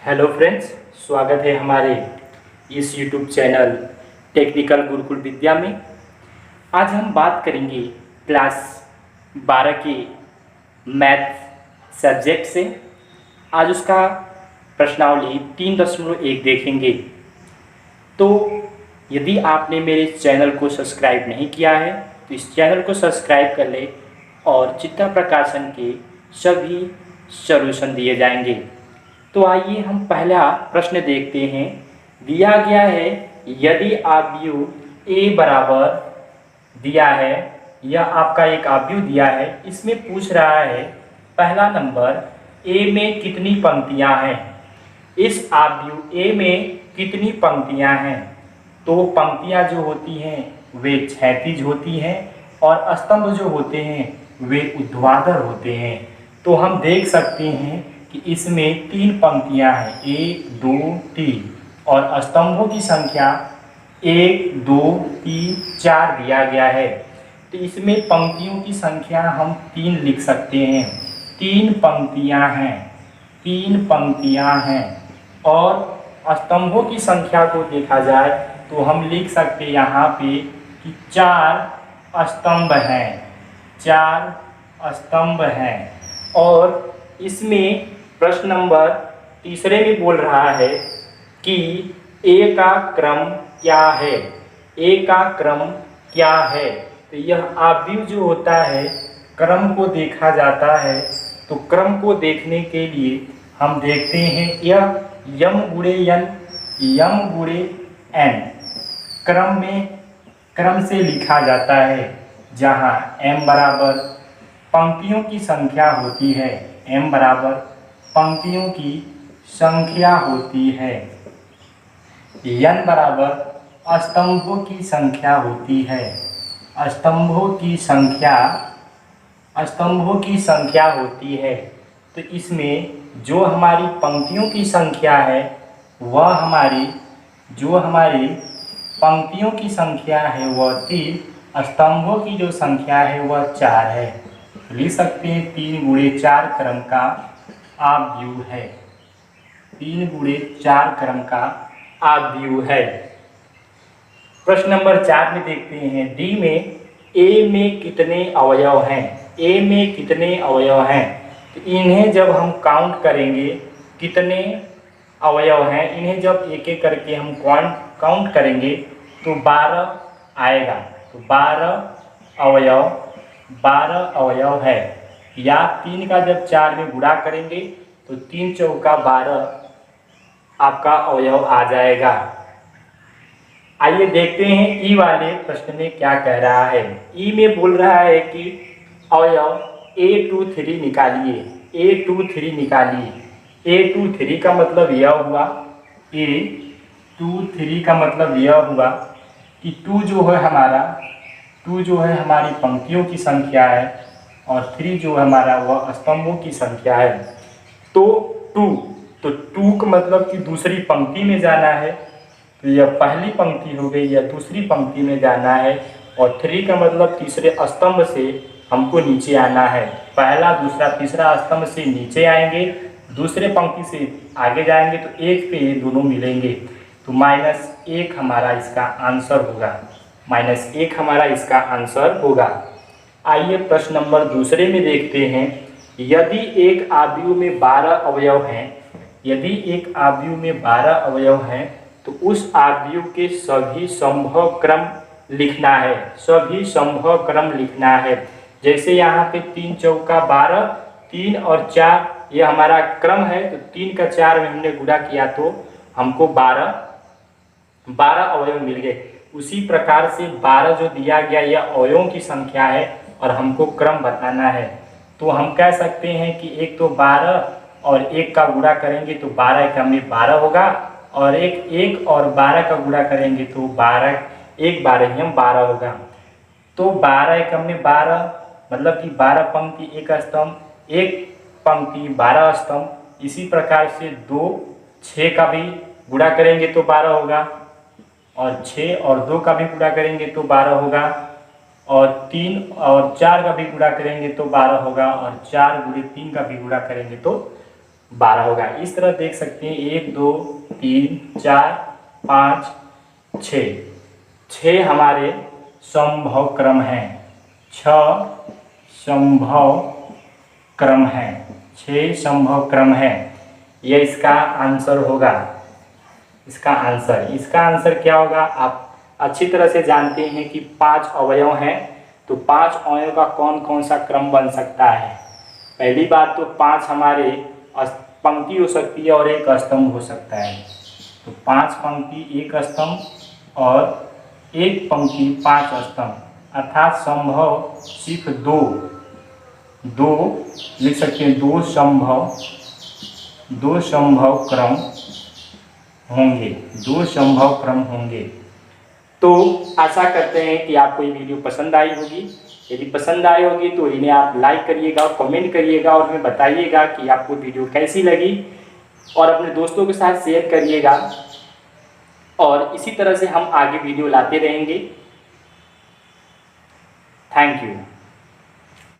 Hello friends, स्वागत है हमारे इस यूट्यूब चैनल टेक्निकल गुरुकुल विद्या में। आज हम बात करेंगे क्लास 12 के मैथ सब्जेक्ट से। आज उसका प्रश्नावली 3.1 देखेंगे। तो यदि आपने मेरे चैनल को सब्सक्राइब नहीं किया है तो इस चैनल को सब्सक्राइब कर ले और चित्ता प्रकाशन के सभी सॉल्यूशन दिए जाएंगे। तो आइए हम पहला प्रश्न देखते हैं। दिया गया है यदि आव्यूह ए बराबर दिया है, यह आपका एक आव्यूह दिया है। इसमें पूछ रहा है पहला नंबर, ए में कितनी पंक्तियां हैं। इस आव्यूह ए में कितनी पंक्तियां हैं। तो पंक्तियां जो होती हैं वे क्षैतिज होती हैं और स्तंभ जो होते हैं वे ऊर्ध्वाधर होते हैं। तो हम देख सकते हैं कि इसमें 3 पंक्तियां हैं, 1 2 3, और स्तंभों की संख्या 1 2 3 4 दिया गया है। तो इसमें पंक्तियों की संख्या हम 3 लिख सकते हैं। 3 पंक्तियां हैं, 3 पंक्तियां हैं। और स्तंभों की संख्या को देखा जाए तो हम लिख सकते यहाँ पे कि 4 स्तंभ हैं, 4 स्तंभ हैं। और इसमें प्रश्न नंबर तीसरे में बोल रहा है कि ए का क्रम क्या है। ए का क्रम क्या है। तो यह आव्यूह जो होता है क्रम को देखा जाता है। तो क्रम को देखने के लिए हम देखते हैं यह यम गुणे एन, यम गुणे एन क्रम में क्रम से लिखा जाता है, जहाँ m बराबर पंक्तियों की संख्या होती है, m बराबर पंक्तियों की संख्या होती है, n बराबर स्तंभों की संख्या होती है, स्तंभों की संख्या होती है। तो इसमें जो हमारी पंक्तियों की संख्या है वह हमारी पंक्तियों की संख्या है वह 3, स्तंभों की जो संख्या है वह 4 है। लिख सकते हैं 3 गुणे 4 क्रम का आव्यूह है, 3 गुणे 4 क्रम का आव्यूह है। प्रश्न नंबर 4 में देखते हैं, डी में ए में कितने अवयव हैं। ए में कितने अवयव हैं। तो इन्हें जब हम काउंट करेंगे कितने अवयव हैं, इन्हें जब एक एक करके हम काउंट करेंगे तो 12 आएगा। तो 12 अवयव है। या 3 का जब 4 में गुणा करेंगे तो 3 चौका 12 आपका अवयव आ जाएगा। आइए देखते हैं ई वाले प्रश्न में क्या कह रहा है। ई में बोल रहा है कि अवयव A23 निकालिए, A23 निकालिए। A23 का मतलब यह हुआ, A23 का मतलब यह हुआ कि 2 जो है हमारी पंक्तियों की संख्या है और 3 जो हमारा वह स्तंभों की संख्या है। तो 2 का मतलब कि दूसरी पंक्ति में जाना है। तो यह पहली पंक्ति हो गई, या दूसरी पंक्ति में जाना है। और 3 का मतलब तीसरे स्तंभ से हमको नीचे आना है। पहला दूसरा तीसरा स्तंभ से नीचे आएंगे, दूसरे पंक्ति से आगे जाएंगे तो 1 पे ये दोनों मिलेंगे। तो -1 हमारा इसका आंसर होगा, -1 हमारा इसका आंसर होगा। आइए प्रश्न नंबर दूसरे में देखते हैं। यदि एक आव्यूह में 12 अवयव हैं, यदि एक आव्यूह में 12 अवयव हैं तो उस आव्यूह के सभी संभव क्रम लिखना है, सभी संभव क्रम लिखना है। जैसे यहाँ पे 3 चौका 12, 3 और 4 ये हमारा क्रम है। तो 3 का 4 में हमने गुणा किया तो हमको 12 अवयव मिल गए। उसी प्रकार से 12 जो दिया गया यह अवयवों की संख्या है और हमको क्रम बताना है। तो हम कह सकते हैं कि एक तो 12 और 1 का गुणा करेंगे तो 12 एकम में 12 होगा, और 1 और 12 का गुणा करेंगे तो 12 1 12 12 होगा। तो 12 एकम में 12 मतलब कि 12 पंक्ति 1 स्तंभ, 1 पंक्ति 12 स्तंभ। इसी प्रकार से 2 6 का भी गुणा करेंगे तो 12 होगा, और 6 और 2 का भी गुणा करेंगे तो 12 होगा, और 3 और 4 का भी गुणा करेंगे तो 12 होगा, और 4 गुणे 3 का भी गुणा करेंगे तो 12 होगा। इस तरह देख सकते हैं 1 2 3 4 5 6, 6 हमारे समभाव क्रम हैं, 6 समभाव क्रम है, 6 संभव क्रम है। यह इसका आंसर होगा। इसका आंसर क्या होगा? आप अच्छी तरह से जानते हैं कि 5 अवयव हैं, तो 5 अवयव का कौन कौन सा क्रम बन सकता है। पहली बात तो 5 हमारे पंक्ति हो सकती है और एक स्तंभ हो सकता है। तो 5 पंक्ति 1 स्तंभ और 1 पंक्ति 5 स्तंभ, अर्थात संभव सिर्फ 2 लिख सकते हैं। 2 संभव क्रम होंगे, 2 संभव क्रम होंगे। तो आशा करते हैं कि आपको ये वीडियो पसंद आई होगी। यदि पसंद आई होगी तो इन्हें आप लाइक करिएगा, कमेंट करिएगा और हमें बताइएगा कि आपको वीडियो कैसी लगी, और अपने दोस्तों के साथ शेयर करिएगा। और इसी तरह से हम आगे वीडियो लाते रहेंगे। Thank you.